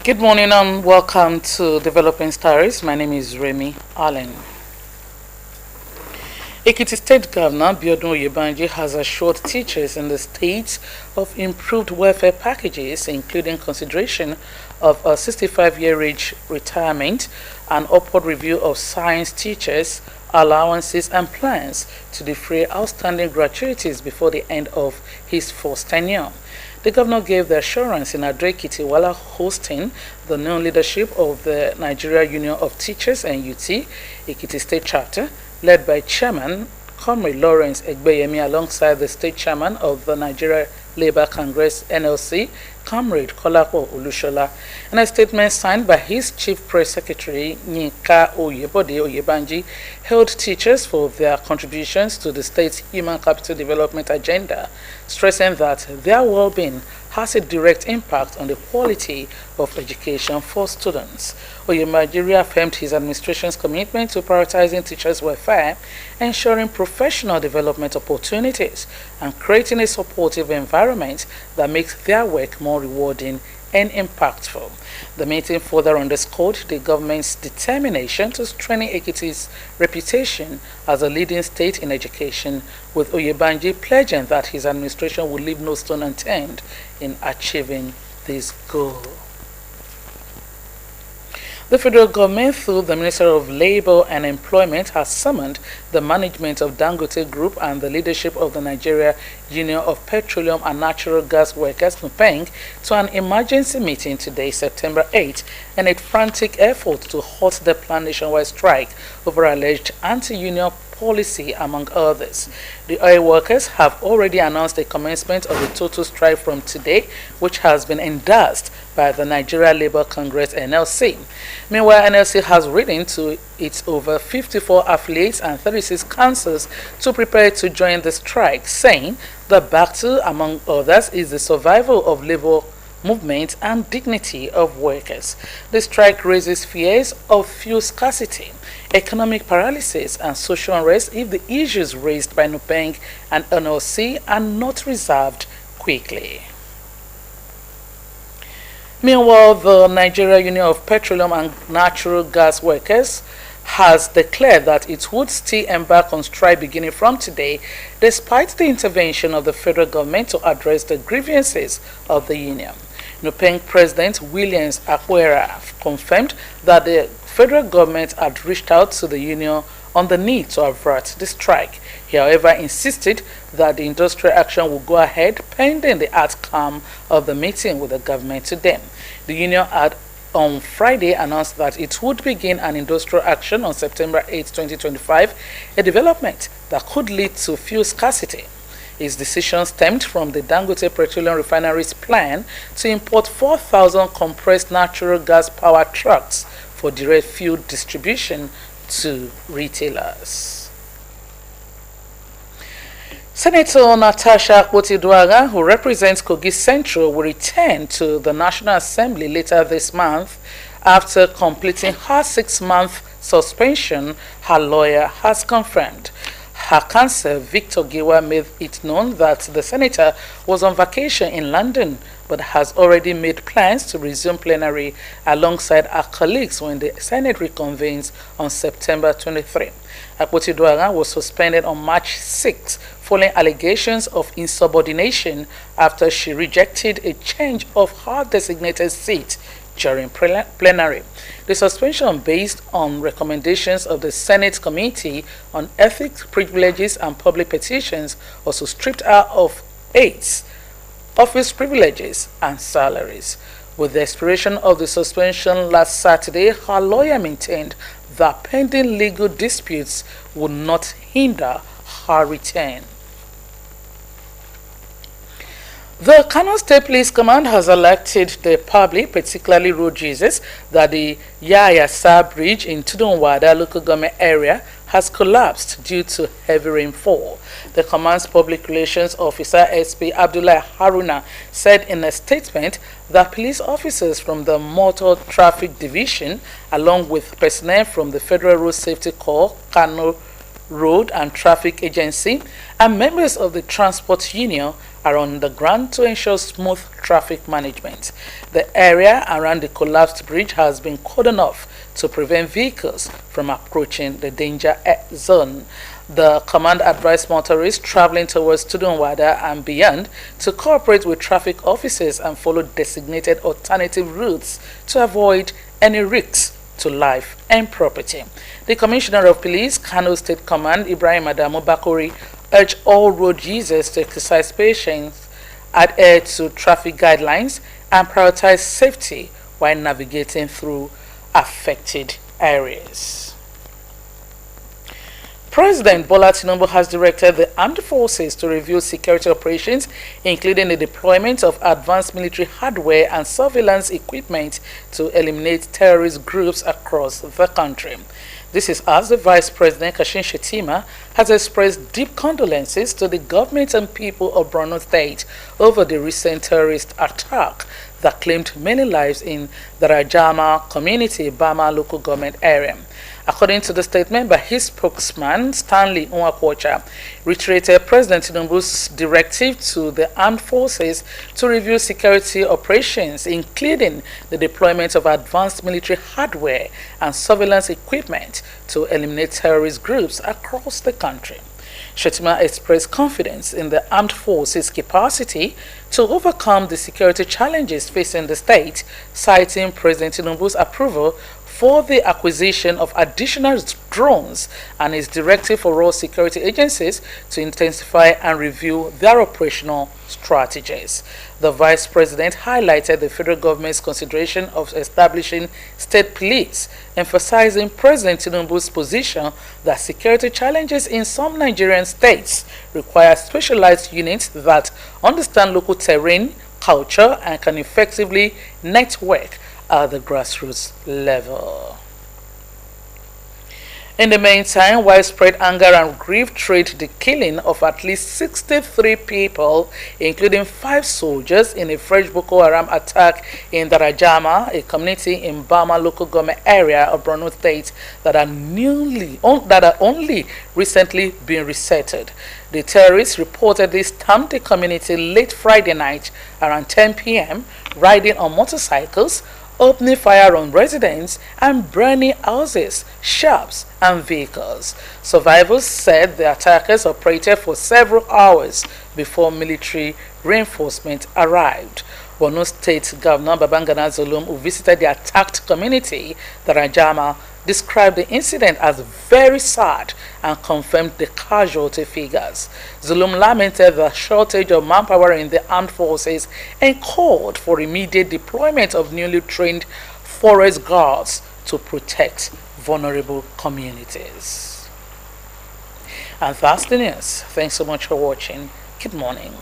Good morning and welcome to Developing Stories. My name is Remy Allen. 8th State Governor Biodun Oyebanji has assured teachers in the state of improved welfare packages, including consideration of a 65-year age retirement, an upward review of science teachers' allowances and plans to defray outstanding gratuities before the end of his first tenure. The governor gave the assurance in Adre-Ekiti while hosting the new leadership of the Nigeria Union of Teachers and UT, Ekiti State Chapter, led by Chairman Comrade Lawrence Egbeyemi alongside the State Chairman of the Nigeria Labour Congress NLC, Comrade Kolapo Olushola. In a statement signed by his Chief Press Secretary Yinka Oyebode Oyebanji, hailed teachers for their contributions to the state's human capital development agenda, stressing that their well-being has a direct impact on the quality of education for students. Oyebanji reaffirmed his administration's commitment to prioritizing teachers' welfare, ensuring professional development opportunities, and creating a supportive environment that makes their work more rewarding and impactful. The meeting further underscored the government's determination to strengthen Ekiti's reputation as a leading state in education, with Oyebanji pledging that his administration will leave no stone unturned in achieving this goal. The federal government, through the Minister of Labour and Employment, has summoned the management of Dangote Group and the leadership of the Nigeria Union of Petroleum and Natural Gas Workers, NUPENG, to an emergency meeting today, September 8, in a frantic effort to halt the planned nationwide strike over alleged anti-union policy, among others. The oil workers have already announced the commencement of a total strike from today, which has been endorsed by the Nigeria Labour Congress NLC. Meanwhile, NLC has written to its over 54 affiliates and 36 councils to prepare to join the strike, saying the battle, among others, is the survival of labor movement and dignity of workers. The strike raises fears of fuel scarcity, economic paralysis, and social unrest if the issues raised by NUPENG and NLC are not resolved quickly. Meanwhile, the Nigeria Union of Petroleum and Natural Gas Workers has declared that it would still embark on strike beginning from today, despite the intervention of the federal government to address the grievances of the union. NUPENG President Williams Akwera confirmed that the federal government had reached out to the union on the need to avert the strike. He, however, insisted that the industrial action will go ahead pending the outcome of the meeting with the government today. The union had on Friday announced that it would begin an industrial action on September 8, 2025, a development that could lead to fuel scarcity. His decision stemmed from the Dangote Petroleum Refinery's plan to import 4,000 compressed natural gas power trucks for direct fuel distribution to retailers. Senator Natasha Akpoti-Uduaghan, who represents Kogi Central, will return to the National Assembly later this month after completing her 6-month suspension, her lawyer has confirmed. Her counsel, Victor Giwa, made it known that the senator was on vacation in London but has already made plans to resume plenary alongside her colleagues when the Senate reconvenes on September 23. Akpoti-Uduaghan was suspended on March 6 following allegations of insubordination after she rejected a change of her designated seat during plenary. The suspension, based on recommendations of the Senate Committee on Ethics, Privileges and Public Petitions, also stripped her of 8 office privileges and salaries. With the expiration of the suspension last Saturday, her lawyer maintained that pending legal disputes would not hinder her return. The Kano State Police Command has alerted the public, particularly road users, that the Yayasa Bridge in Tudunwada local government area has collapsed due to heavy rainfall. The command's public relations officer, SP Abdullah Haruna, said in a statement that police officers from the Motor Traffic Division, along with personnel from the Federal Road Safety Corps, Kano Road and Traffic Agency, and members of the Transport Union are on the ground to ensure smooth traffic management. The area around the collapsed bridge has been cordoned off to prevent vehicles from approaching the danger zone. The command advised motorists traveling towards Tudunwada and beyond to cooperate with traffic officers and follow designated alternative routes to avoid any risks to life and property. The Commissioner of Police, Kano State Command, Ibrahim Adamu Bakori, urged all road users to exercise patience, adhere to traffic guidelines, and prioritize safety while navigating through affected areas. President Bola Tinubu has directed the armed forces to review security operations, including the deployment of advanced military hardware and surveillance equipment to eliminate terrorist groups across the country. This is as the Vice President Kashim Shettima has expressed deep condolences to the government and people of Borno State over the recent terrorist attack that claimed many lives in the Rajama community, Bama local government area. According to the statement by his spokesman, Stanley Nwakwocha, reiterated President Tinubu's directive to the armed forces to review security operations, including the deployment of advanced military hardware and surveillance equipment to eliminate terrorist groups across the country. Shettima expressed confidence in the armed forces' capacity to overcome the security challenges facing the state, citing President Tinubu's approval for the acquisition of additional drones and his directive for all security agencies to intensify and review their operational strategies. The Vice President highlighted the federal government's consideration of establishing state police, emphasizing President Tinubu's position that security challenges in some Nigerian states require specialized units that understand local terrain, culture, and can effectively network at the grassroots level. In the meantime, widespread anger and grief triggered the killing of at least 63 people, including 5 soldiers, in a fresh Boko Haram attack in Darajama, a community in Bama local government area of Borno State that are only recently been resettled. The terrorists reportedly stormed the community late Friday night around 10 p.m., riding on motorcycles, opening fire on residents and burning houses, shops, and vehicles. Survivors said the attackers operated for several hours before military reinforcement arrived. Borno State Governor Babangana Zulum, who visited the attacked community, the Rajama, described the incident as very sad and confirmed the casualty figures. Zulum lamented the shortage of manpower in the armed forces and called for immediate deployment of newly trained forest guards to protect vulnerable communities. And that's the news. Thanks so much for watching. Good morning.